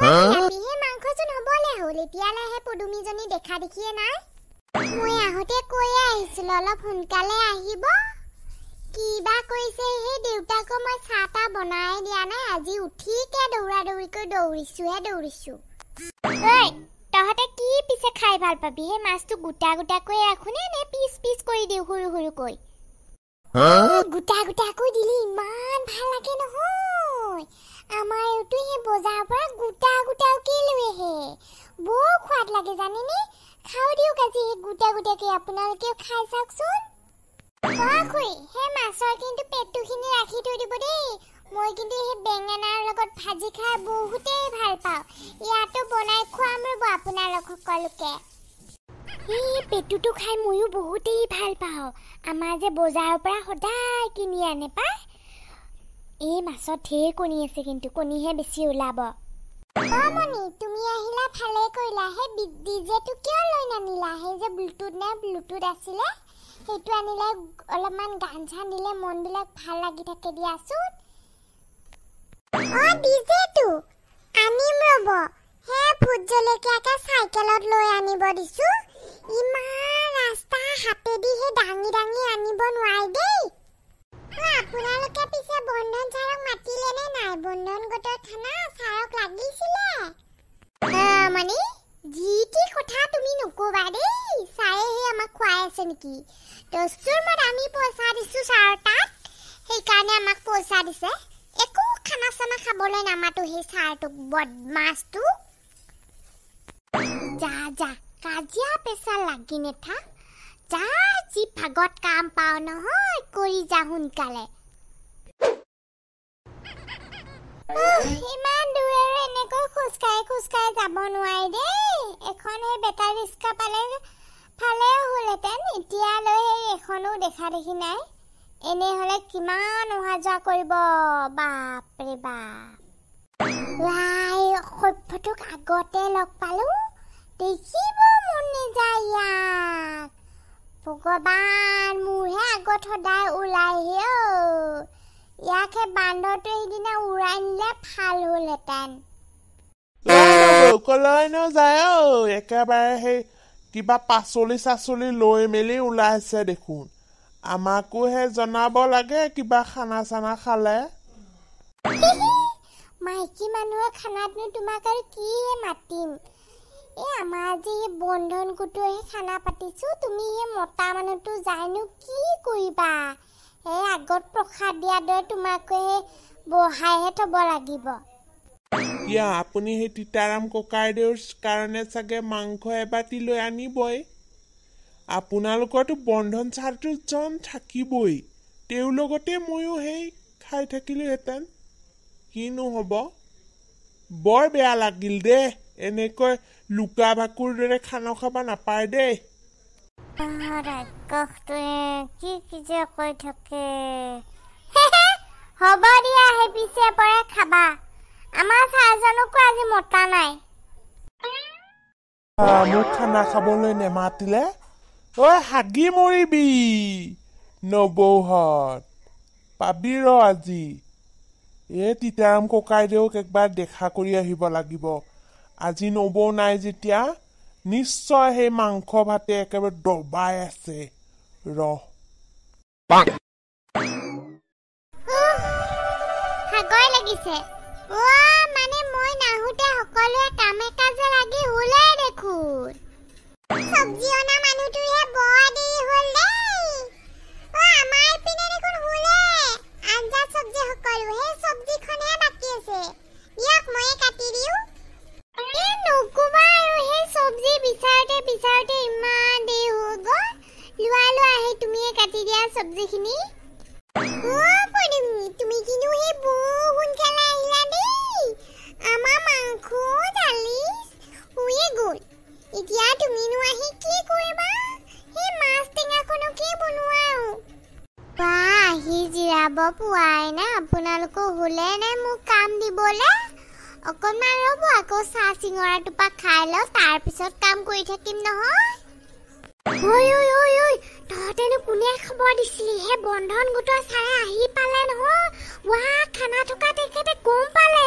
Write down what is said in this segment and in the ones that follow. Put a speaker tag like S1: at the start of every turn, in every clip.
S1: ৰাতিহে মাংসচোন হ'বলে হ'ল এতিয়ালৈহে পদুমীজনী দেখা দেখিয়ে নাই মই আহোঁতে কৈয়ে আহিছিলোঁ অলপ সোনকালে আহিব কিবা কৈছে সেই দেউতাকো মই চাহটা বনাই দিয়া নাই আজি উঠিকে দৌৰা দৌৰিকৈ দৌৰিছোঁ ঐ তহঁতে কি পিছে খাই ভাল পাবি সেই মাছটো গোটা গোটাকৈ ৰাখোনে নে পিচ পিচ কৰি দিওঁ সৰু সৰুকৈ গোটা গোটাকৈ দিলে ইমান ভাল লাগে নহয় আমাৰ এইটো সেই বজাৰৰ পৰা গোটা গোটাকৈ লৈ আহে বৰ সোৱাদ লাগে জানেনে খাও দিওক আজি সেই গোটা গোটাকৈ আপোনালোকেও খাই চাওকচোন খুৰী সেই মাছৰ কিন্তু পেটুখিনি ৰাখি থৈ দিব দেই মই কিন্তু সেই বেঙেনাৰ লগত ভাজি খাই বহুতেই ভাল পাওঁ ইয়াতো বনাই খুৱাম ৰ'ব আপোনালোক সকলোকে এই পেটুটো খাই ময়ো বহুতেই ভাল পাওঁ আমাৰ যে বজাৰৰ পৰা সদায় কিনি আনে পায় এই মাছত ঢেৰ কণী আছে কিন্তু কণীহে বেছি ওলাব মনি তুমি আহিলা ভালে কৰিলা সেই ডিজেটো কিয় লৈ নানিলা সেই যে ব্লুটুথ আছিলে সেইটো আনিলে অলপমান গান চান দিলে মনবিলাক ভাল লাগি থাকে দিয়াচোন ডিজেটো আনিম ৰ'ব হে ভোট জলকীয়াকে চাইকেলত লৈ আনিব দিছো ইমান ৰাস্তা হাতেদি হে ডাঙি আনিব নোৱাৰি দেই আপোনালোকে পিছে বন্ধন ছাৰক মাতিলে নে নাই বন্ধন গোটৰ খানা ছাৰক লাগিছিলে মানে যিটি কথা তুমি নকবা দেই ছাৰে হে আমাক খুৱাই আছে নেকি দস্তুৰ মত আমি পইচা দিছো ছাৰৰ তাত সেইকাৰণে আমাক পইচা দিছে একো খানা চানা খাবলৈ নামাতো সেই ছাৰটোক বদমাছটো যা কাজিয়া পেচা লাগি নেথা যা যি ভাগত কাম পাও নহয় কৰি যা সোনকালে ইমান দূৰেৰে এনেকৈ খোজকাঢ়ি যাব নোৱাৰি দেই এখন সেই বেটাৰী ৰিক্সা পালে ভালে হ'লহেঁতেন এতিয়ালৈ সেই এখনো দেখা দেখি নাই এনে হ'লে কিমান অহা যোৱা কৰিব বাপৰে বাপ সভ্যটোক আগতে লগ পালো দেখিব মন নাযায় ইয়াক ভগৱান মোৰহে আগত সদায় ওলাইহে ইয়াকে বান্দৰটোৱে সিদিনা উৰাই নিলে ভাল হ'লহেঁতেন
S2: কলৈ নাযায় একেবাৰে সেই কিবা পাচলি লৈ মেলি ওলাইছে দেখোন আমাকো হে জনাব লাগে কিবা খানা চানা খালে
S1: মাইকী মানুহৰ খানাতনো তোমাক আৰু কিহে মাতিম আমাৰ যে বন্ধন গোটৰহে খানা পাতিছো তুমি সেই মতা মানুহটো যায়নো কি কৰিবা সেই আগত প্ৰসাদ দিয়া দৰে তোমাকে বহাইহে থব লাগিব
S2: ইয়া আপুনি সেই তিতাৰাম ককাইদেউৰ কাৰণে চাগে মাংস এবাতি লৈ আনিবই আপোনালোকৰতো বন্ধন চাৰটো জন থাকিবই তেওঁৰ লগতে ময়ো সেই খাই থাকিলোহেঁতেন কিনো হ'ব বৰ বেয়া লাগিল দেই এনেকৈ লুকা ভাকুৰ দৰে খানা খাব নাপায় দেই
S1: কি যে কৈ থাকে হ'ব দিয়া সেই পিছে পৰে খাবা আমাৰ চাৰজনকো আজি মতা নাই
S2: মোক খানা খাবলৈ নেমাতিলে হাগি মৰিবি নবৌহত পাবি ৰ আজি তিতাৰাম ককাইদেউক একবাৰ দেখা কৰি আহিব লাগিব আজি নবৌ নাই যেতিয়া নিশ্চয় সেই মাংস ভাতে একেবাৰে দবাই আছে
S1: ভাগৰ লাগিছে মানে মই নাহোঁতে সকলোৱে কামে কাজে লাগি শুলে দেখোন চব্জি অনা মানুহটোহে বৰ দেৰি হ'ল দেই আমাৰ পিনে দেখোন শুলে আঞ্জা চব্জি সকলো সেই চব্জিখনহে বাকী আছে দিয়ক ময়ে কাটি দিওঁ নকবা আৰু সেই চব্জি বিচাৰোতে ইমান দেৰি হৈ গ'ল লোৱা সেই তুমিয়ে কাটি দিয়া চব্জিখিনি তুমি কিন্তু সেই বহু সোনকালে আহিলা দেই আমাৰ মাংস দালি হৈয়ে গ'ল এতিয়া তুমিনো আহি কি কৰিবা সেই মাছ টেঙাখনকে বনোৱা আহি জিৰাব পোৱাই না আপোনালোকো শুলে নে মোক কাম দিবলে অকণমান ৰ'ব আকৌ চাহ চিঙৰা টোপা খাই লওঁ তাৰপিছত কাম কৰি থাকিম নহয় তহঁতেনো কোনে খবৰ দিছিলি হে বন্ধন গোটৰ ছাৰে আহি পালে নহয় খানা থকা তেখেতে গম পালে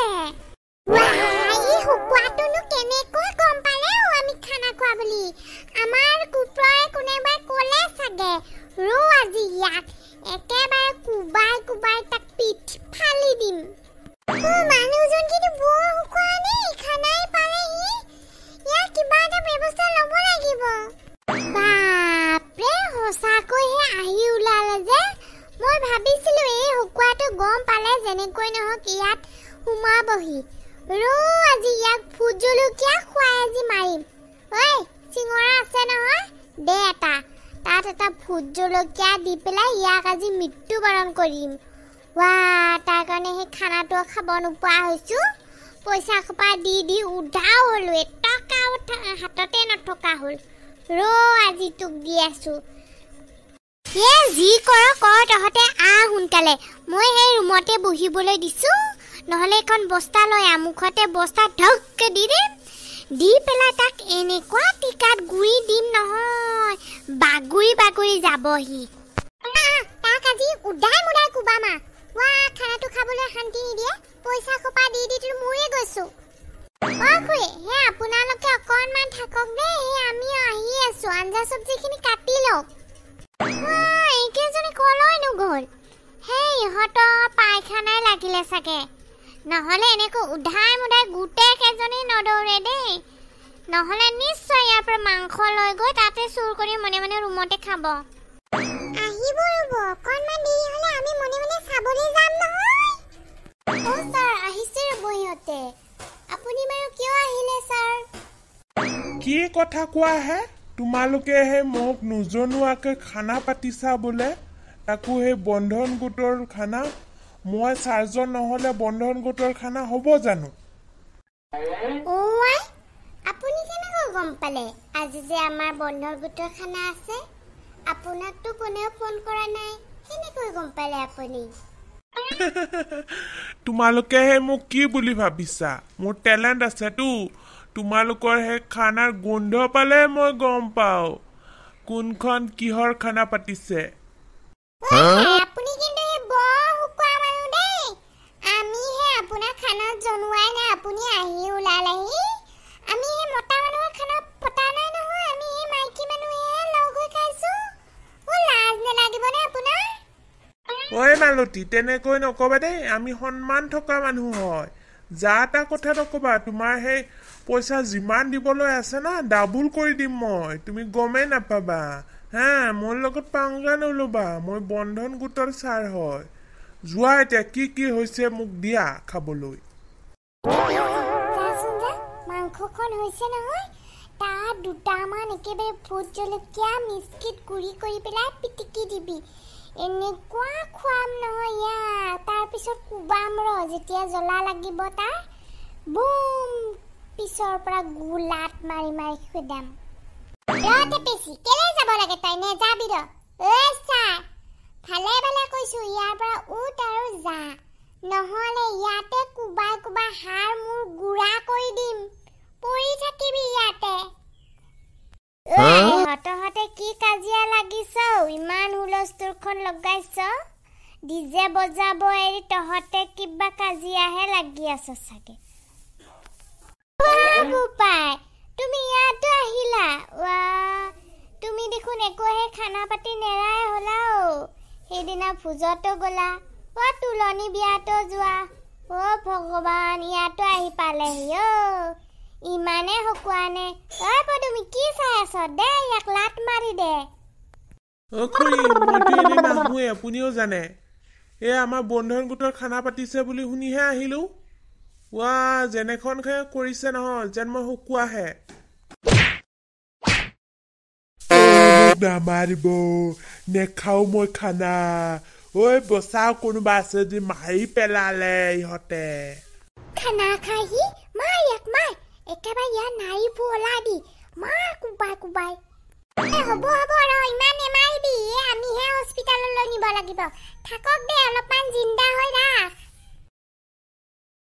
S1: ৰো আজি ইয়াক ভোট জলকীয়া খুৱাই আজি মাৰিম ঐ চিঙৰা আছে নহয় দে এটা তাত এটা ভোট জলকীয়া দি পেলাই ইয়াক আজি মৃত্যুবৰণ কৰিম ৱা তাৰ কাৰণে সেই খানাটো খাব নোপোৱা হৈছো পইচা খপা দি উধাও হলো টকা হাততে নথকা হল ৰো আজি তোক দি আছো এ যি কৰ তহঁতে সোনকালে মই সেই ৰুমতে বহিবলৈ দিছো নহলে এখন বস্তা লৈ আমুখতে বস্তা ঢককে দি দিম দি পেলাই তাক এনেকুৱা টিকাত গুৰি দিম নহয় বাগুৰি যাবহি তাক আজি উদাই মুদাই কুবামা ৱা খানাটো খাবলৈ শান্তি নিদিয়ে পইচা খপা দি তোৰ ময়ে গৈছো খুৰী হে আপোনালোকে অকণমান থাকক দে আমি আহি আছো আঞ্জা চব্জিখিনি কাটি লওক এইকেইজনী কলৈ নগ'ল সেই ইহঁতৰ পায়খানাই লাগিলে চাগে নহ'লে এনেকৈ উধাই মুধাই গোটেই কেইজনী নদৌৰে দেই নহ'লে নিশ্চয় ইয়াৰ পৰা মাংস লৈ গৈ তাতে চুৰ কৰি মনে মনে ৰুমতে খাব আহিব ৰ'ব অকণমান দেৰি হ'লে আমি মনে মনে চাবলৈ যাম নহয় ছাৰ আহিছে ৰ'ব সিহঁতে আপুনি বাৰু কিয় আহিলে ছাৰ
S2: কি কথা কোৱা হে তোমালোকে হে মোক নজনোৱাকে খানা পাতিছা বোলে তাকো হে বন্ধন গোটৰ খানা মই চাৰজন নহলে বন্ধন গোটৰ খানা হ'ব জানো
S1: ওৱাই আপুনি কেনেকৈ গম পালে আজি যে আমাৰ বন্ধন গোটৰ খানা আছে আপোনাকতো কোনেও ফোন কৰা নাই কেনেকৈ গম পালে আপুনি
S2: তোমালোকে হে মোক কি বুলি ভাবিছা মোৰ টেলেণ্ট আছেতো তোমালোকৰ হে খানাৰ গোন্ধ পালে মই গম পাওঁ কোনখন কিহৰ খানা পাতিছে
S1: আপুনি কিন্তু বৰ হুকুৱা মানুহ দেই আমি হে আপোনাৰ খানা জনোৱাই নাই আপুনি আহি ওলালেহি আমি হে মতা মানুহৰ খানা পতা নাই নহয় আমি হে মাইকী মানুহে লগ হৈ খাইছো লাজ নালাগিবনে আপোনাৰ
S2: ঐ মালতী তেনেকৈ নকবা দেই আমি সন্মান থকা মানুহ হয় যা তা কথা নকবা তোমাৰ সেই পইচা যিমান দিবলৈ আছে না ডাবুল কৰি দিম মই তুমি গমেই নাপাবা হা মোৰ লগত পাংগা নল'বা মই বন্ধন গোটৰ ছাৰ হয় যোৱা এতিয়া কি হৈছে মোক দিয়া খাবলৈ
S1: মাংসখন হৈছে নহয় তাত দুটামান একেবাৰে ভোট জলকীয়া মিস্কিট গুৰি কৰি পেলাই পিটিকি দিবি এনেকুৱা খুৱাম নহয় ইয়াক তাৰপিছত কুবাম যেতিয়া জ্বলা লাগিব তাৰ বুম পিছৰ পৰা গুলাত মাৰি খুদাম ৰতে পেছি কেলে যাব লাগে তাই নেযাবি ৰ ভালে ভালে কৈছো ইয়াৰ পৰা উঠ আৰু যা নহলে ইয়াতে কুবাই হাড় মোৰ গুড়া কৰি দিম পৰি থাকিবি ইয়াতে হতহতে কি কাজিয়া লাগিছ ইমান হুলস্থুলখন লগাইছ ডিজে বজাব এৰি তহতে কিবা কাজিয়াহে লাগি আছ চাগে গোপাই তুমি ইয়াতো আহিলা তুমি দেখোন একোহে খানা পাতি নেৰাই হলা সেইদিনা ভোজতো গলা তুলনি বিয়াতো যোৱা ভগৱান ইয়াতো আহি পালেহি ইমানে হকুৱানে তুমি কি চাই আছ দে ইয়াক লাট মাৰি দে
S2: আপুনিও জানে এই আমাৰ বন্ধন গোটৰ খানা পাতিছে বুলি শুনিহে আহিলো যেনেখন কৰিছে নহয় যেন মই শুকুৱাহে নামাৰিব নেখাও মই খানা বচাও কোনোবা আছে যদি মাৰি পেলালে ইহঁতে
S1: খানা খাহি মাৰ ইয়াক মাৰ একেবাৰে ইয়াৰ নাৰী পুৱলা দি মাৰ কুবাই হ'ব ৰ ইমান নেমাৰিবি আমিহে হস্পিটাললৈ নিব লাগিব থাকক দে অলপমান জিন্দা হৈ ৰাখ